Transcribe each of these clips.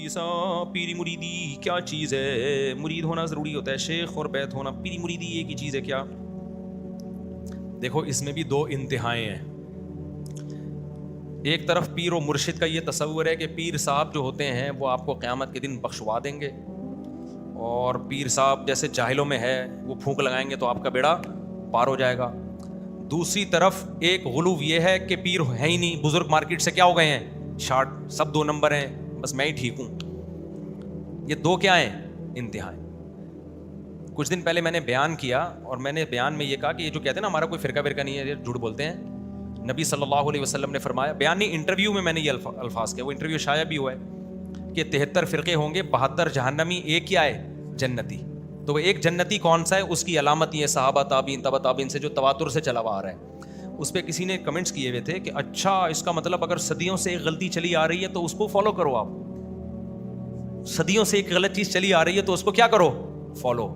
مفتی صاحب پیری مریدی کیا چیز ہے؟ مرید ہونا ضروری ہوتا ہے؟ شیخ اور بیت ہونا، پیری مریدی ایک ہی چیز ہے کیا؟ دیکھو اس میں بھی دو انتہائیں ہیں. ایک طرف پیر و مرشد کا یہ تصور ہے کہ پیر صاحب جو ہوتے ہیں وہ آپ کو قیامت کے دن بخشوا دیں گے، اور پیر صاحب جیسے جاہلوں میں ہے وہ پھونک لگائیں گے تو آپ کا بیڑا پار ہو جائے گا. دوسری طرف ایک غلو یہ ہے کہ پیر ہے ہی نہیں، بزرگ مارکیٹ سے کیا ہو گئے ہیں؟ شارٹ، سب 2 نمبر ہیں، بس میں ہی ٹھیک ہوں. یہ دو کیا ہیں؟ انتہائیں. کچھ دن پہلے میں نے بیان کیا، اور میں نے بیان میں یہ کہا کہ یہ جو کہتے ہیں نا ہمارا کوئی فرقہ ورقہ نہیں ہے، یہ جھوٹ بولتے ہیں. نبی صلی اللہ علیہ وسلم نے فرمایا، بیان نہیں انٹرویو میں نے یہ الفاظ کیا، وہ انٹرویو شائع بھی ہوا ہے کہ 73 فرقے ہوں گے، 72 جہنمی، ایک کیا ہے؟ جنتی. تو وہ ایک جنتی کون سا ہے؟ اس کی علامت یہ صحابہ تابعین تبع تابعین سے جو تواتر سے چلا ہوا آ رہا ہے. اس پہ کسی نے کمنٹس کیے ہوئے تھے کہ اچھا اس کا مطلب اگر صدیوں سے ایک غلطی چلی آ رہی ہے تو اس کو فالو کرو. آپ صدیوں سے ایک غلط چیز چلی آ رہی ہے تو اس کو کیا کرو؟ فالو.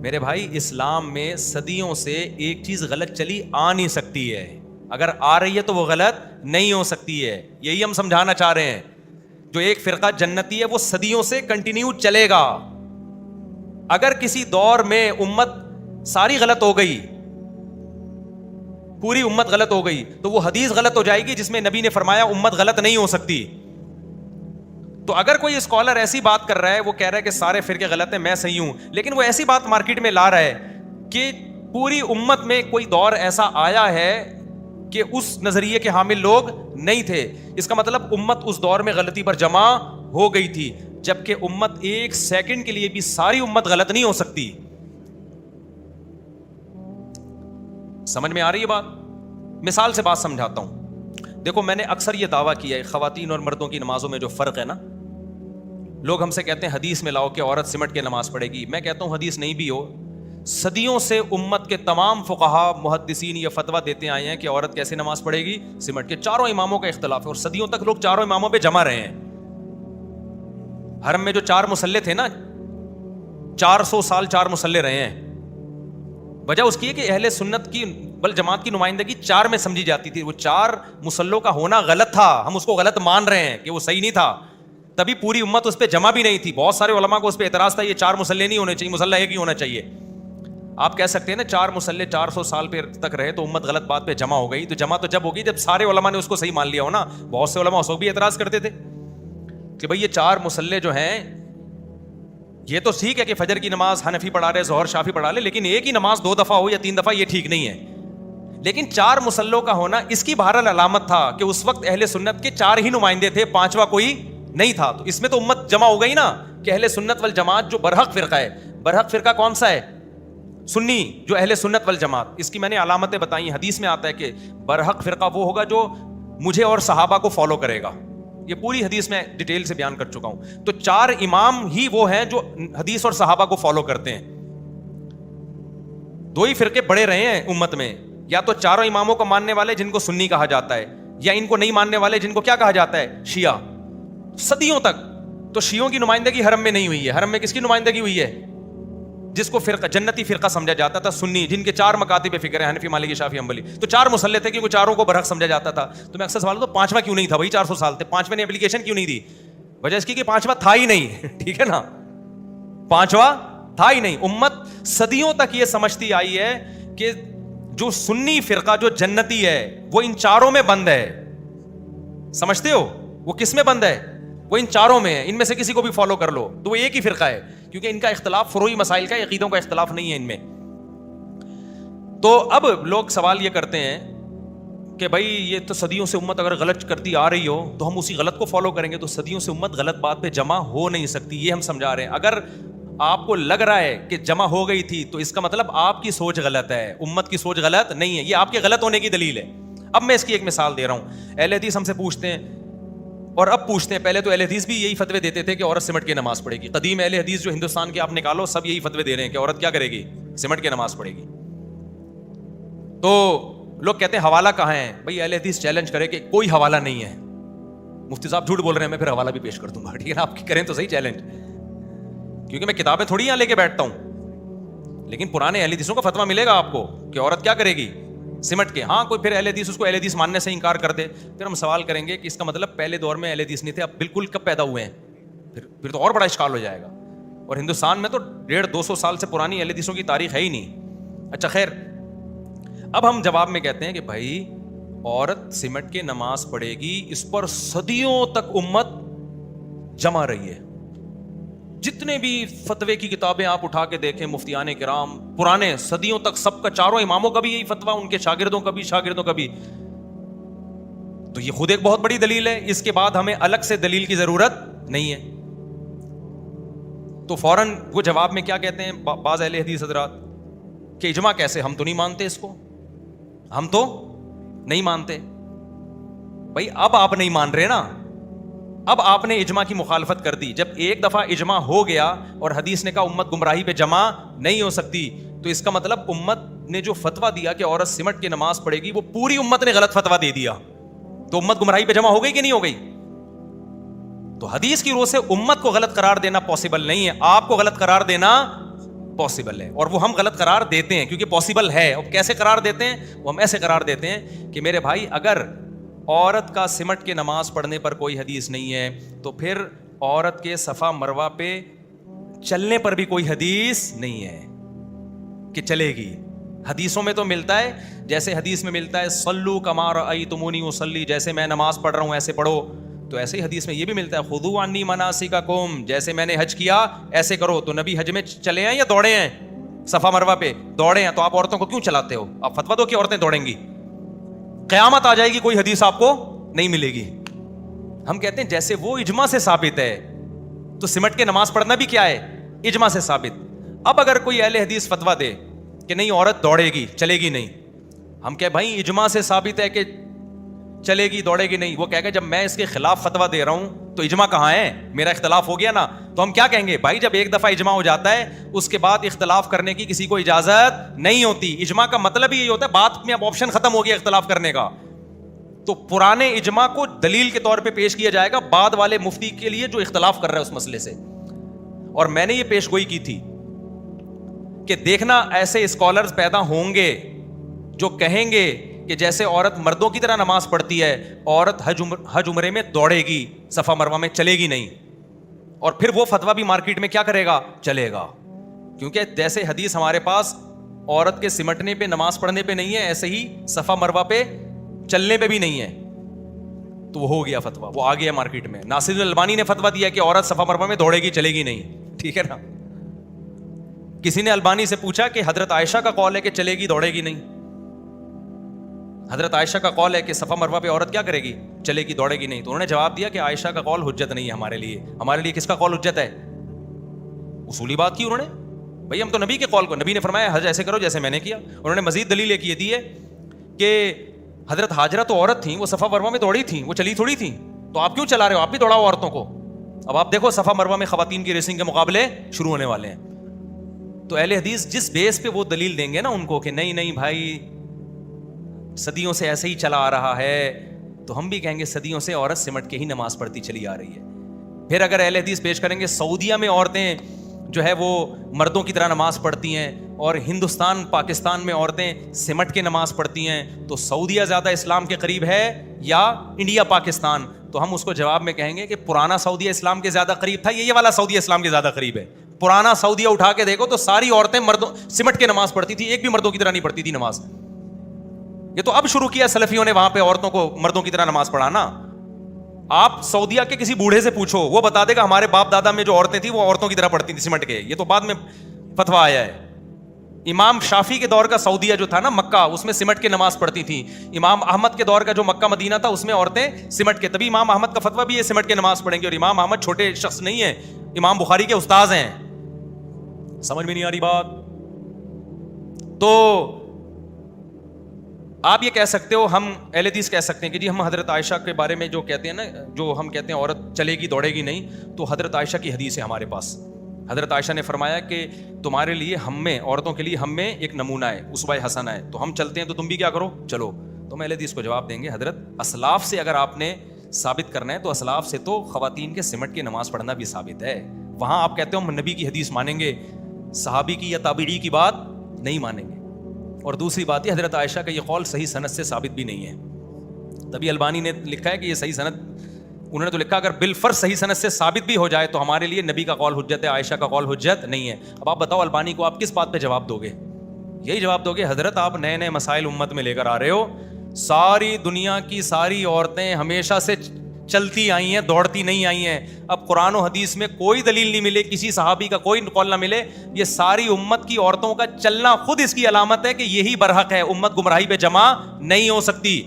میرے بھائی اسلام میں صدیوں سے ایک چیز غلط چلی آ نہیں سکتی ہے، اگر آ رہی ہے تو وہ غلط نہیں ہو سکتی ہے. یہی ہم سمجھانا چاہ رہے ہیں. جو ایک فرقہ جنتی ہے وہ صدیوں سے کنٹینیو چلے گا. اگر کسی دور میں امت ساری غلط ہو گئی، پوری امت غلط ہو گئی، تو وہ حدیث غلط ہو جائے گی جس میں نبی نے فرمایا امت غلط نہیں ہو سکتی. تو اگر کوئی اسکالر ایسی بات کر رہا ہے، وہ کہہ رہا ہے کہ سارے فرقے غلط ہیں، میں صحیح ہوں، لیکن وہ ایسی بات مارکیٹ میں لا رہا ہے کہ پوری امت میں کوئی دور ایسا آیا ہے کہ اس نظریے کے حامل لوگ نہیں تھے، اس کا مطلب امت اس دور میں غلطی پر جمع ہو گئی تھی. جبکہ امت ایک سیکنڈ کے لیے بھی ساری امت غلط نہیں ہو سکتی. سمجھ میں آ رہی ہے بات؟ مثال سے بات سمجھاتا ہوں. دیکھو میں نے اکثر یہ دعویٰ کیا ہے خواتین اور مردوں کی نمازوں میں جو فرق ہے نا، لوگ ہم سے کہتے ہیں حدیث میں لاؤ کہ عورت سمٹ کے نماز پڑھے گی. میں کہتا ہوں حدیث نہیں بھی ہو، صدیوں سے امت کے تمام فقہا محدثین یہ فتویٰ دیتے آئے ہیں کہ عورت کیسے نماز پڑھے گی؟ سمٹ کے. چاروں اماموں کا اختلاف ہے، اور صدیوں تک لوگ چاروں اماموں پہ جمع رہے ہیں. حرم میں جو 4 مصلے تھے نا، 400 سال 4 مصلے رہے ہیں. وجہ اس کی ہے کہ اہل سنت کی بل جماعت کی نمائندگی 4 میں سمجھی جاتی تھی. وہ 4 مصلوں کا ہونا غلط تھا، ہم اس کو غلط مان رہے ہیں کہ وہ صحیح نہیں تھا. تبھی پوری امت اس پہ جمع بھی نہیں تھی. بہت سارے علماء کو اس پہ اعتراض تھا، یہ 4 مصلے نہیں ہونے چاہیے، مصلی ایک ہی ہونا چاہیے. آپ کہہ سکتے ہیں نا 4 مصلے 400 سال پہ تک رہے تو امت غلط بات پہ جمع ہو گئی. تو جمع تو جب ہوگی جب سارے علماء نے اس کو صحیح مان لیا ہو نا. بہت سے علماء اس وقت بھی اعتراض کرتے تھے کہ بھئی یہ 4 مصلے جو ہیں، یہ تو ٹھیک ہے کہ فجر کی نماز حنفی پڑھا رہے، ظہر شافی پڑھا لے، لیکن ایک ہی نماز 2 دفعہ ہو یا 3 دفعہ یہ ٹھیک نہیں ہے. لیکن 4 مصلوں کا ہونا اس کی بہرحال علامت تھا کہ اس وقت اہل سنت کے 4 ہی نمائندے تھے، 5واں کوئی نہیں تھا. تو اس میں تو امت جمع ہو گئی نا کہ اہل سنت والجماعت جو برحق فرقہ ہے. برحق فرقہ کون سا ہے؟ سنی، جو اہل سنت والجماعت. اس کی میں نے علامتیں بتائی. حدیث میں آتا ہے کہ برحق فرقہ وہ ہوگا جو مجھے اور صحابہ کو فالو کرے گا. یہ پوری حدیث میں ڈیٹیل سے بیان کر چکا ہوں. تو 4 امام ہی وہ ہیں جو حدیث اور صحابہ کو فالو کرتے ہیں. 2 ہی فرقے بڑے رہے ہیں امت میں، یا تو 4 اماموں کو ماننے والے جن کو سنی کہا جاتا ہے، یا ان کو نہیں ماننے والے جن کو کیا کہا جاتا ہے؟ شیعہ. صدیوں تک تو شیعوں کی نمائندگی حرم میں نہیں ہوئی ہے. حرم میں کس کی نمائندگی ہوئی ہے؟ جس کو فرقہ جنتی فرقہ سمجھا جاتا تھا، سنی، جن کے 4 مکاتب فکر ہیں، حنفی مالکی شافعی حنبلی. تو 4 مصلے تھے کیونکہ چاروں کو برحق سمجھا جاتا تھا. تو میں اکثر سوال تو 5واں کیوں نہیں تھا؟ وہی 400 سال تھے، 5ویں نے اپلیکیشن کیوں نہیں دی؟ وجہ اس کی کہ 5واں تھا ہی نہیں. ٹھیک ہے نا، 5واں تھا ہی نہیں. امت صدیوں تک یہ سمجھتی آئی ہے کہ جو سنی فرقہ جو جنتی ہے وہ ان 4 میں بند ہے. سمجھتے ہو وہ کس میں بند ہے؟ وہ ان 4 میں ہے. ان میں سے کسی کو بھی فالو کر لو تو وہ ایک ہی فرقہ ہے، کیونکہ ان کا اختلاف فروعی مسائل کا، عقیدوں کا اختلاف نہیں ہے ان میں. تو اب لوگ سوال یہ کرتے ہیں کہ بھائی یہ تو صدیوں سے امت اگر غلط کرتی آ رہی ہو تو ہم اسی غلط کو فالو کریں گے. تو صدیوں سے امت غلط بات پہ جمع ہو نہیں سکتی، یہ ہم سمجھا رہے ہیں. اگر آپ کو لگ رہا ہے کہ جمع ہو گئی تھی تو اس کا مطلب آپ کی سوچ غلط ہے، امت کی سوچ غلط نہیں ہے. یہ آپ کے غلط ہونے کی دلیل ہے. اب میں اس کی ایک مثال دے رہا ہوں. اہل حدیث ہم سے پوچھتے ہیں، اور اب پوچھتے ہیں، پہلے تو اہل حدیث بھی یہی فتوے دیتے تھے کہ عورت سمٹ کے نماز پڑھے گی. قدیم اہل حدیث جو ہندوستان کے آپ نکالو سب یہی فتوے دے رہے ہیں کہ عورت کیا کرے گی؟ سمٹ کے نماز پڑھے گی. تو لوگ کہتے ہیں حوالہ کہاں ہے؟ بھائی اہل حدیث چیلنج کرے کہ کوئی حوالہ نہیں ہے. مفتی صاحب جھوٹ بول رہے ہیں، میں پھر حوالہ بھی پیش کر دوں گا. ٹھیک ہے نا، آپ کی کریں تو صحیح چیلنج، کیونکہ میں کتابیں تھوڑی یہاں لے کے بیٹھتا ہوں. لیکن پرانے اہل حدیثوں کا فتویٰ ملے گا آپ کو کہ عورت کیا کرے گی؟ سمٹ کے. ہاں کوئی پھر اہل حدیث اس کو اہل حدیث ماننے سے انکار کر دے، پھر ہم سوال کریں گے کہ اس کا مطلب پہلے دور میں اہل حدیث نہیں تھے، اب بالکل کب پیدا ہوئے ہیں؟ پھر تو اور بڑا اشکال ہو جائے گا. اور ہندوستان میں تو 150-200 سال سے پرانی اہل حدیثوں کی تاریخ ہے ہی نہیں. اچھا خیر, اب ہم جواب میں کہتے ہیں کہ بھائی عورت سمٹ کے نماز پڑھے گی, اس پر صدیوں تک امت جمع رہی ہے. جتنے بھی فتوے کی کتابیں آپ اٹھا کے دیکھیں, مفتیان کرام پرانے صدیوں تک سب کا, چاروں اماموں کا بھی یہی فتویٰ, ان کے شاگردوں کا بھی. تو یہ خود ایک بہت بڑی دلیل ہے. اس کے بعد ہمیں الگ سے دلیل کی ضرورت نہیں ہے. تو فوراً وہ جواب میں کیا کہتے ہیں بعض اہل حدیث حضرات کہ اجماع کیسے, ہم تو نہیں مانتے اس کو, ہم تو نہیں مانتے. بھائی اب آپ نہیں مان رہے نا, اب آپ نے اجماع کی مخالفت کر دی. جب ایک دفعہ اجماع ہو گیا اور حدیث نے کہا امت گمراہی پہ جمع نہیں ہو سکتی, تو اس کا مطلب امت نے جو فتویٰ دیا کہ عورت سمٹ کے نماز پڑھے گی, وہ پوری امت نے غلط فتویٰ دے دیا. تو امت گمراہی پہ جمع ہو گئی کہ نہیں ہو گئی؟ تو حدیث کی روح سے امت کو غلط قرار دینا پاسبل نہیں ہے, آپ کو غلط قرار دینا پاسبل ہے. اور وہ ہم غلط قرار دیتے ہیں کیونکہ پاسبل ہے. اور کیسے قرار دیتے ہیں؟ وہ ہم ایسے قرار دیتے ہیں کہ میرے بھائی اگر عورت کا سمٹ کے نماز پڑھنے پر کوئی حدیث نہیں ہے, تو پھر عورت کے صفا مروہ پہ چلنے پر بھی کوئی حدیث نہیں ہے کہ چلے گی. حدیثوں میں تو ملتا ہے, جیسے حدیث میں ملتا ہے صلو کما رأیتمونی اصلی, جیسے میں نماز پڑھ رہا ہوں ایسے پڑھو, تو ایسے ہی حدیث میں یہ بھی ملتا ہے خذوا عنی مناسککم, جیسے میں نے حج کیا ایسے کرو. تو نبی حج میں چلے ہیں یا دوڑے ہیں؟ صفا مروہ پہ دوڑے ہیں. تو آپ عورتوں کو کیوں چلاتے ہو؟ آپ فتویٰ دو کہ عورتیں دوڑیں گی. قیامت آ جائے گی کوئی حدیث آپ کو نہیں ملے گی. ہم کہتے ہیں جیسے وہ اجماع سے ثابت ہے, تو سمٹ کے نماز پڑھنا بھی کیا ہے؟ اجماع سے ثابت. اب اگر کوئی اہل حدیث فتویٰ دے کہ نہیں عورت دوڑے گی چلے گی نہیں, ہم کہ بھائی اجماع سے ثابت ہے کہ چلے گی دوڑے گی نہیں. وہ کہے گا جب میں اس کے خلاف فتویٰ دے رہا ہوں تو اجماع کہاں ہے؟ میرا اختلاف ہو گیا نا. تو ہم کیا کہیں گے؟ بھائی جب ایک دفعہ اجماع ہو جاتا ہے اس کے بعد اختلاف کرنے کی کسی کو اجازت نہیں ہوتی. اجماع کا مطلب ہی یہی ہوتا ہے بات میں اب آپشن ختم ہو گیا اختلاف کرنے کا. تو پرانے اجماع کو دلیل کے طور پہ پیش کیا جائے گا بعد والے مفتی کے لیے جو اختلاف کر رہا ہے اس مسئلے سے. اور میں نے یہ پیش گوئی کی تھی کہ دیکھنا ایسے اسکالرز پیدا ہوں گے جو کہیں گے کہ جیسے عورت مردوں کی طرح نماز پڑھتی ہے, عورت حج عمرے میں دوڑے گی, صفا مروہ میں چلے گی نہیں. اور پھر وہ فتویٰ بھی مارکیٹ میں کیا کرے گا؟ چلے گا. کیونکہ جیسے حدیث ہمارے پاس عورت کے سمٹنے پہ نماز پڑھنے پہ نہیں ہے, ایسے ہی صفا مروہ پہ چلنے پہ بھی نہیں ہے. تو وہ ہو گیا فتویٰ, وہ آ گیا مارکیٹ میں. ناصر الالبانی نے فتویٰ دیا کہ عورت صفا مروہ میں دوڑے گی چلے گی نہیں. ٹھیک ہے نا. کسی نے البانی سے پوچھا کہ حضرت عائشہ کا قول ہے کہ چلے گی دوڑے گی نہیں. حضرت عائشہ کا قول ہے کہ صفا مروہ پہ عورت کیا کرے گی؟ چلے گی دوڑے گی نہیں. تو انہوں نے جواب دیا کہ عائشہ کا قول حجت نہیں ہے ہمارے لیے. ہمارے لیے کس کا قول حجت ہے؟ اصولی بات کی انہوں نے. بھائی ہم تو نبی کے قول کو, نبی نے فرمایا حج ایسے کرو جیسے میں نے کیا. انہوں نے مزید دلیل ایک یہ دی ہے کہ حضرت ہاجرہ تو عورت تھیں, وہ صفا مروہ میں دوڑی تھیں, وہ چلی تھوڑی تھیں, تو آپ کیوں چلا رہے ہو؟ آپ بھی دوڑاؤ عورتوں کو. اب آپ دیکھو صفا مروہ میں خواتین کی ریسنگ کے مقابلے شروع ہونے والے ہیں. تو اہل حدیث جس بیس پہ وہ دلیل دیں گے نا ان کو کہ نہیں نہیں بھائی صدیوں سے ایسے ہی چلا آ رہا ہے, تو ہم بھی کہیں گے صدیوں سے عورت سمٹ کے ہی نماز پڑھتی چلی آ رہی ہے. پھر اگر اہل حدیث پیش کریں گے سعودیہ میں عورتیں جو ہے وہ مردوں کی طرح نماز پڑھتی ہیں, اور ہندوستان پاکستان میں عورتیں سمٹ کے نماز پڑھتی ہیں, تو سعودیہ زیادہ اسلام کے قریب ہے یا انڈیا پاکستان؟ تو ہم اس کو جواب میں کہیں گے کہ پرانا سعودیہ اسلام کے زیادہ قریب تھا, یہ والا سعودیہ اسلام کے زیادہ قریب ہے. پرانا سعودیہ اٹھا کے دیکھو تو ساری عورتیں مردوں سمٹ کے نماز پڑھتی تھی, ایک بھی مردوں کی طرح نہیں پڑھتی تھی نماز. یہ تو اب شروع کیا سلفیوں نے وہاں پہ عورتوں کو مردوں کی طرح نماز پڑھانا. آپ سعودیہ کے کسی بوڑھے سے پوچھو, وہ بتا دے گا ہمارے باپ دادا میں جو عورتیں تھیں وہ عورتوں کی طرح پڑھتی تھی سمٹ کے. یہ تو بعد میں فتویٰ آیا ہے. امام شافی کے دور کا سعودیہ جو تھا نا مکہ, اس میں سمٹ کے نماز پڑھتی تھی. امام احمد کے دور کا جو مکہ مدینہ تھا اس میں عورتیں سمٹ کے, تبھی امام احمد کا فتویٰ بھی یہ سمٹ کے نماز پڑھیں گے. اور امام احمد چھوٹے شخص نہیں ہیں, امام بخاری کے استاذ ہیں. سمجھ میں نہیں آ رہی بات؟ تو آپ یہ کہہ سکتے ہو, ہم اہل حدیث کہہ سکتے ہیں کہ جی ہم حضرت عائشہ کے بارے میں جو کہتے ہیں نا, جو ہم کہتے ہیں عورت چلے گی دوڑے گی نہیں, تو حضرت عائشہ کی حدیث ہے ہمارے پاس. حضرت عائشہ نے فرمایا کہ تمہارے لیے ہم میں, عورتوں کے لیے ہم میں ایک نمونہ ہے, اسوہ حسنہ ہے, تو ہم چلتے ہیں تو تم بھی کیا کرو, چلو. تو اہل حدیث کو جواب دیں گے حضرت اسلاف سے اگر آپ نے ثابت کرنا ہے تو اسلاف سے تو خواتین کے سمٹ کے نماز پڑھنا بھی ثابت ہے. وہاں آپ کہتے ہو ہم نبی کی حدیث مانیں گے, صحابی کی یا تابعی کی بات نہیں مانیں گے. اور دوسری بات یہ حضرت عائشہ کا یہ قول صحیح سند سے ثابت بھی نہیں ہے. تبھی البانی نے لکھا ہے کہ یہ صحیح سند انہوں نے تو لکھا اگر بالفرض صحیح سند سے ثابت بھی ہو جائے تو ہمارے لیے نبی کا قول حجت ہے, عائشہ کا قول حجت نہیں ہے. اب آپ بتاؤ البانی کو آپ کس بات پہ جواب دو گے؟ یہی جواب دو گے حضرت آپ نئے نئے مسائل امت میں لے کر آ رہے ہو, ساری دنیا کی ساری عورتیں ہمیشہ سے چلتی آئی ہیں, دوڑتی نہیں آئی ہیں. اب قرآن و حدیث میں کوئی دلیل نہیں ملے, کسی صحابی کا کوئی قول نہ ملے, یہ ساری امت کی عورتوں کا چلنا خود اس کی علامت ہے کہ یہی برحق ہے, امت گمراہی پہ جمع نہیں ہو سکتی.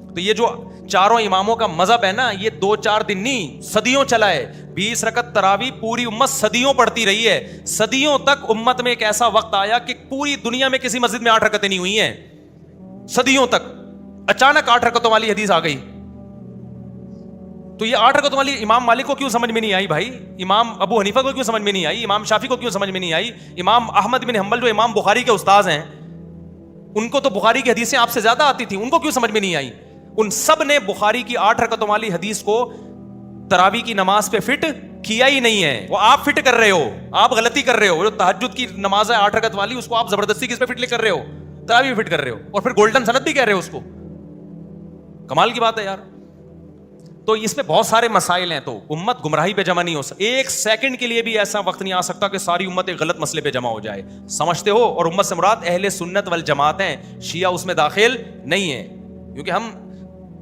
تو یہ جو چاروں اماموں کا مذہب ہے نا, یہ 2-4 دن نہیں, صدیوں چلا ہے. 20 رکعت تراویح پوری امت صدیوں پڑھتی رہی ہے. صدیوں تک امت میں ایک ایسا وقت آیا کہ پوری دنیا میں کسی مسجد میں 8 رکعتیں نہیں ہوئی ہیں, صدیوں تک. اچانک 8 رکعتوں والی حدیث آ گئی. تو یہ 8 رکعتوں والی امام مالک کو کیوں سمجھ میں نہیں آئی بھائی؟ امام ابو حنیفہ کو کیوں سمجھ میں نہیں آئی؟ امام شافعی کو کیوں سمجھ میں نہیں آئی؟ امام احمد بن حنبل جو امام بخاری کے استاذ ہیں, ان کو تو بخاری کی حدیثیں آپ سے زیادہ آتی تھیں, ان کو کیوں سمجھ میں نہیں آئی؟ ان سب نے بخاری کی 8 رکعتوں والی حدیث کو تراویح کی نماز پہ فٹ کیا ہی نہیں ہے. وہ آپ فٹ کر رہے ہو, آپ غلطی کر رہے ہو. جو تہجد کی نماز ہے 8 رکعت والی, اس کو آپ زبردستی کس پہ فٹ کر رہے ہو؟ تراویح فٹ کر رہے ہو, اور پھر گولڈن سند بھی کہہ رہے ہو اس کو. کمال کی بات ہے یار. تو اس میں بہت سارے مسائل ہیں, تو امت گمراہی پہ جمع نہیں ہو سکتی. 1 سیکنڈ کے لیے بھی ایسا وقت نہیں آ سکتا کہ ساری امت ایک غلط مسئلے پہ جمع ہو جائے, سمجھتے ہو؟ اور امت سے مراد اہل سنت والجماعت ہیں, شیعہ اس میں داخل نہیں ہے. کیونکہ ہم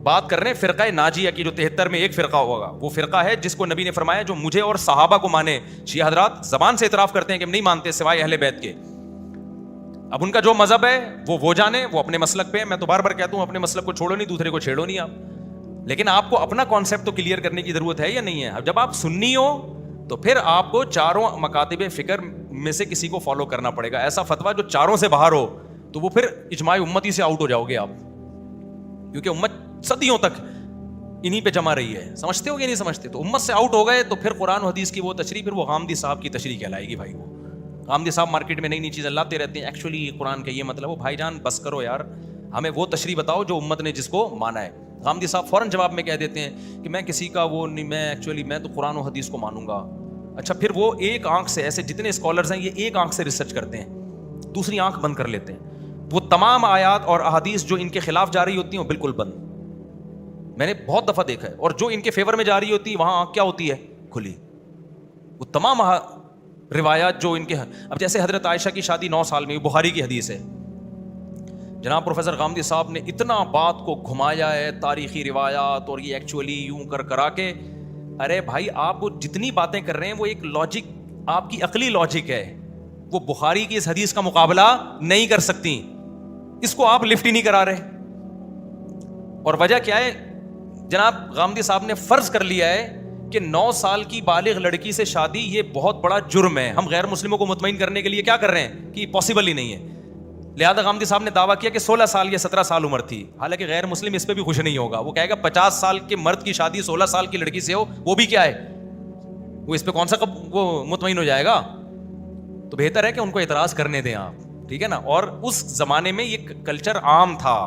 بات کر رہے ہیں فرقہ ناجیہ کی, جو 73 میں ایک فرقہ ہوگا. وہ فرقہ ہے جس کو نبی نے فرمایا جو مجھے اور صحابہ کو مانے. شیعہ حضرات زبان سے اعتراف کرتے ہیں کہ ہم نہیں مانتے سوائے اہل بیت کے. اب ان کا جو مذہب ہے وہ جانے, وہ اپنے مسلک پہ. میں تو بار بار کہتا ہوں اپنے مسلک کو چھوڑو نہیں, دوسرے کو چھیڑو نہیں آپ. لیکن آپ کو اپنا کانسیپٹ تو کلیئر کرنے کی ضرورت ہے یا نہیں ہے؟ اب جب آپ سنی ہو تو پھر آپ کو چاروں مکاتب فکر میں سے کسی کو فالو کرنا پڑے گا. ایسا فتویٰ جو چاروں سے باہر ہو تو وہ پھر اجماع امتی سے آؤٹ ہو جاؤ گے آپ, کیونکہ امت صدیوں تک انہی پہ جمع رہی ہے. سمجھتے ہو کہ نہیں سمجھتے؟ تو امت سے آؤٹ ہو گئے تو پھر قرآن و حدیث کی وہ تشریح, پھر وہ غامدی صاحب کی تشریح کہلائے گی بھائی. وہ غامدی صاحب مارکیٹ میں نئی نئی چیزیں لاتے رہتے ہیں, ایکچولی قرآن کا یہ مطلب. وہ بھائی جان بس کرو یار, ہمیں وہ تشریح بتاؤ جو امت نے جس کو مانا ہے. غامدی صاحب فوراً جواب میں کہہ دیتے ہیں کہ میں کسی کا وہ نہیں, میں ایکچولی میں تو قرآن و حدیث کو مانوں گا. اچھا, پھر وہ ایک آنکھ سے, ایسے جتنے اسکالرز ہیں یہ ایک آنکھ سے ریسرچ کرتے ہیں, دوسری آنکھ بند کر لیتے ہیں. وہ تمام آیات اور احادیث جو ان کے خلاف جاری ہوتی ہیں وہ بالکل بند. میں نے بہت دفعہ دیکھا ہے. اور جو ان کے فیور میں جاری ہوتی ہے وہاں آنکھ کیا ہوتی ہے؟ کھلی. وہ تمام روایات جو ان کے, اب جیسے حضرت عائشہ کی شادی 9 سال میں, بخاری کی حدیث ہے. جناب پروفیسر غامدی صاحب نے اتنا بات کو گھمایا ہے, تاریخی روایات اور یہ ایکچولی یوں کرا کے. ارے بھائی آپ جتنی باتیں کر رہے ہیں وہ ایک لاجک, آپ کی عقلی لاجک ہے, وہ بخاری کی اس حدیث کا مقابلہ نہیں کر سکتی. اس کو آپ لفٹ ہی نہیں کرا رہے. اور وجہ کیا ہے؟ جناب غامدی صاحب نے فرض کر لیا ہے کہ 9 سال کی بالغ لڑکی سے شادی یہ بہت بڑا جرم ہے. ہم غیر مسلموں کو مطمئن کرنے کے لیے کیا کر رہے ہیں کہ پاسبل ہی نہیں ہے. لہذا غامدی صاحب نے دعویٰ کیا کہ 16 سال یا 17 سال عمر تھی. حالانکہ غیر مسلم اس پہ بھی خوش نہیں ہوگا. وہ کہے گا 50 سال کے مرد کی شادی 16 سال کی لڑکی سے ہو, وہ بھی کیا ہے, وہ اس پہ کون سا وہ مطمئن ہو جائے گا؟ تو بہتر ہے کہ ان کو اعتراض کرنے دیں آپ, ٹھیک ہے نا. اور اس زمانے میں یہ کلچر عام تھا,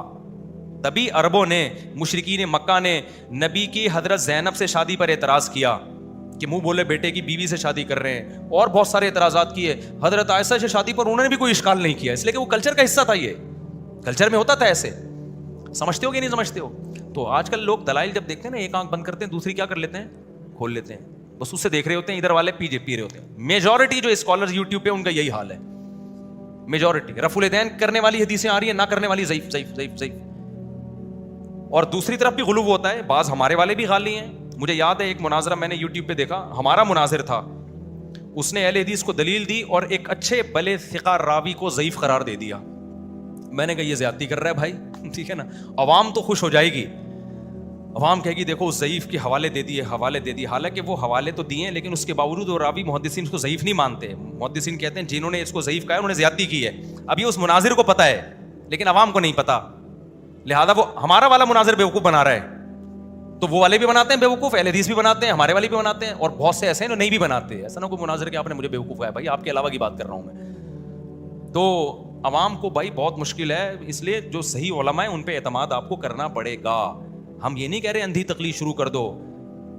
تبھی عربوں نے, مشرکین مکہ نے نبی کی حضرت زینب سے شادی پر اعتراض کیا کہ منہ بولے بیٹے کی بیوی سے شادی کر رہے ہیں, اور بہت سارے اعتراضات کیے. حضرت عائشہ سے شادی پر انہوں نے بھی کوئی اشکال نہیں کیا, اس لیے کہ وہ کلچر کا حصہ تھا. یہ کلچر میں ہوتا تھا ایسے. سمجھتے ہو کہ نہیں سمجھتے ہو؟ تو آج کل لوگ دلائل جب دیکھتے ہیں نا, ایک آنکھ بند کرتے ہیں, دوسری کیا کر لیتے ہیں, کھول لیتے ہیں. بس اس سے دیکھ رہے ہوتے ہیں, ادھر والے پی رہے ہوتے ہیں. میجورٹی جو اسکالرز یوٹیوب پہ ان کا یہی حال ہے. میجورٹی رفع الیدین کرنے والی حدیثیں آ رہی ہیں, نہ کرنے والی ضعیف ضعیف ضعیف ضعیف. اور دوسری طرف بھی غلو ہوتا ہے, بعض ہمارے والے بھی غالی ہیں. مجھے یاد ہے ایک مناظرہ میں نے یوٹیوب پہ دیکھا, ہمارا مناظر تھا, اس نے اہل حدیث کو دلیل دی اور ایک اچھے بلے ثقہ راوی کو ضعیف قرار دے دیا. میں نے کہا یہ زیادتی کر رہا ہے بھائی, ٹھیک ہے نا. عوام تو خوش ہو جائے گی, عوام کہے گی دیکھو اس ضعیف کے حوالے دے دیے, حوالے دے دیے. حالانکہ وہ حوالے تو دیے ہیں لیکن اس کے باوجود وہ راوی محدثین اس کو ضعیف نہیں مانتے. محدثین کہتے ہیں جنہوں نے اس کو ضعیف کہا ہے انہوں نے زیادتی کی ہے. اب یہ اس مناظر کو پتہ ہے لیکن عوام کو نہیں پتا, لہذا وہ ہمارا والا مناظر بیوقوف بنا رہا ہے. تو وہ والے بھی بناتے ہیں بیوقوف, اہل حدیث بھی بناتے ہیں, ہمارے والے بھی بناتے ہیں, اور بہت سے ایسے ہیں جو نہیں بھی بناتے. ایسا نہ کوئی مناظر کہ آپ نے مجھے بیوقوف کہا ہے, بھائی آپ کے علاوہ کی بات کر رہا ہوں میں. تو عوام کو بھائی بہت مشکل ہے, اس لیے جو صحیح علماء ہیں ان پہ اعتماد آپ کو کرنا پڑے گا. ہم یہ نہیں کہہ رہے اندھی تقلید شروع کر دو,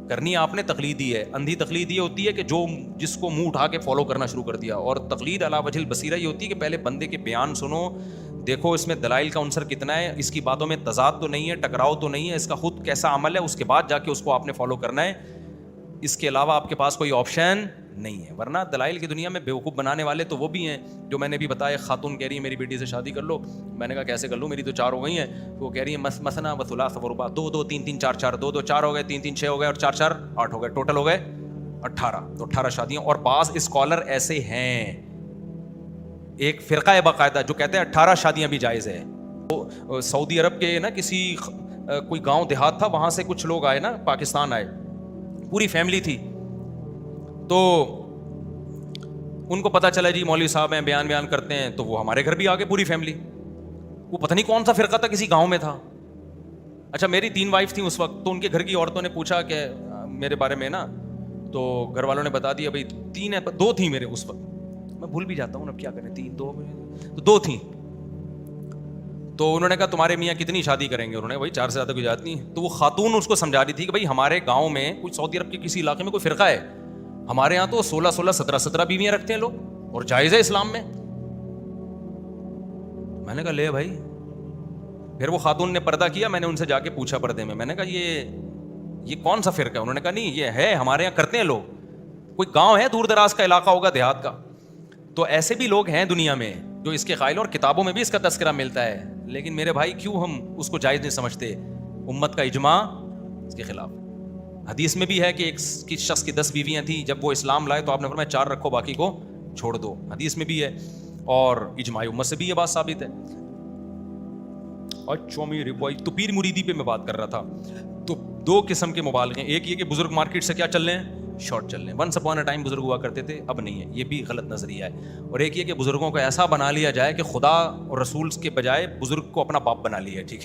کرنی آپ نے تقلید ہی ہے. اندھی تقلید یہ ہوتی ہے کہ جو جس کو منہ اٹھا کے فالو کرنا شروع کر دیا, اور تقلید علی وجہ البصیرہ یہ ہوتی ہے کہ پہلے بندے کے بیان سنو, دیکھو اس میں دلائل کا عنصر کتنا ہے, اس کی باتوں میں تضاد تو نہیں ہے, ٹکراؤ تو نہیں ہے, اس کا خود کیسا عمل ہے, اس کے بعد جا کے اس کو آپ نے فالو کرنا ہے. اس کے علاوہ آپ کے پاس کوئی آپشن نہیں ہے. ورنہ دلائل کی دنیا میں بیوقوف بنانے والے تو وہ بھی ہیں جو میں نے بھی بتایا. خاتون کہہ رہی ہے میری بیٹی سے شادی کر لو. میں نے کہا کیسے کر لوں, میری تو 4 ہو گئی ہیں. وہ کہہ رہی ہے مثنا و ثلاث و رباع, 2 2 3 3 4 4, 2 2 4 ہو گئے, 3 3 6 ہو گئے, اور 4 4 8 ہو گئے, ٹوٹل ہو گئے 18. تو 18 شادیاں. اور بعض اسکالر ایسے ہیں, ایک فرقہ ہے باقاعدہ جو کہتے ہیں 18 شادیاں بھی جائز ہے. سعودی عرب کے نا کسی کوئی گاؤں دیہات تھا, وہاں سے کچھ لوگ آئے نا, پاکستان آئے, پوری فیملی تھی. تو ان کو پتا چلا جی مولوی صاحب ہیں, بیان کرتے ہیں, تو وہ ہمارے گھر بھی آ گئے پوری فیملی. وہ پتہ نہیں کون سا فرقہ تھا, کسی گاؤں میں تھا. اچھا میری 3 وائف تھیں اس وقت, تو ان کے گھر کی عورتوں نے پوچھا کہ میرے بارے میں نا, تو گھر والوں نے بتا دیا بھائی 3 ہے, 2 تھیں میرے اس وقت, میں بھول بھی جاتا ہوں اب کیا کریں, 3 2 تو 2 تھیں. تو انہوں نے کہا تمہارے میاں کتنی شادی کریں گے, انہوں نے بھائی 4 سے زیادہ کوئی جات نہیں. تو وہ خاتون اس کو سمجھا رہی تھی کہ بھائی ہمارے گاؤں میں کوئی سعودی عرب کے کسی علاقے میں کوئی فرقہ ہے, ہمارے یہاں تو 16 16 17 17 بیویاں رکھتے ہیں لوگ, اور جائز ہے اسلام میں. میں نے کہا لے بھائی. پھر وہ خاتون نے پردہ کیا, میں نے ان سے جا کے پوچھا پردے میں نے کہا یہ کون سا فرقہ ہے. انہوں نے کہا نہیں یہ ہے ہمارے یہاں کرتے ہیں لوگ, کوئی گاؤں ہے دور دراز کا علاقہ ہوگا دیہات کا. تو ایسے بھی لوگ ہیں دنیا میں جو اس کے قائل, اور کتابوں میں بھی اس کا تذکرہ ملتا ہے. لیکن میرے بھائی کیوں ہم اس کو جائز نہیں سمجھتے؟ امت کا اجماع اس کے خلاف. حدیث میں بھی ہے کہ ایک شخص کی 10 بیویاں تھیں, جب وہ اسلام لائے تو آپ نے فرمایا 4 رکھو باقی کو چھوڑ دو. حدیث میں بھی ہے, اور اجماع امت سے بھی یہ بات ثابت ہے. اچھا میرے بھائی, تو پیر مریدی پہ میں بات کر رہا تھا. تو 2 قسم کے مبالغے ہیں, ایک یہ کہ بزرگ مارکیٹ سے کیا چل رہے ہیں, شارٹ چل رہے ہیں. ونس اپون اے ٹائم بزرگ ہوا کرتے تھے, اب نہیں ہے, یہ بھی غلط نظریہ ہے. اور ایک یہ کہ بزرگوں کو ایسا بنا لیا جائے کہ خدا اور رسول کے بجائے بزرگ کو اپنا باپ بنا لیا ہے. ٹھیک ہے.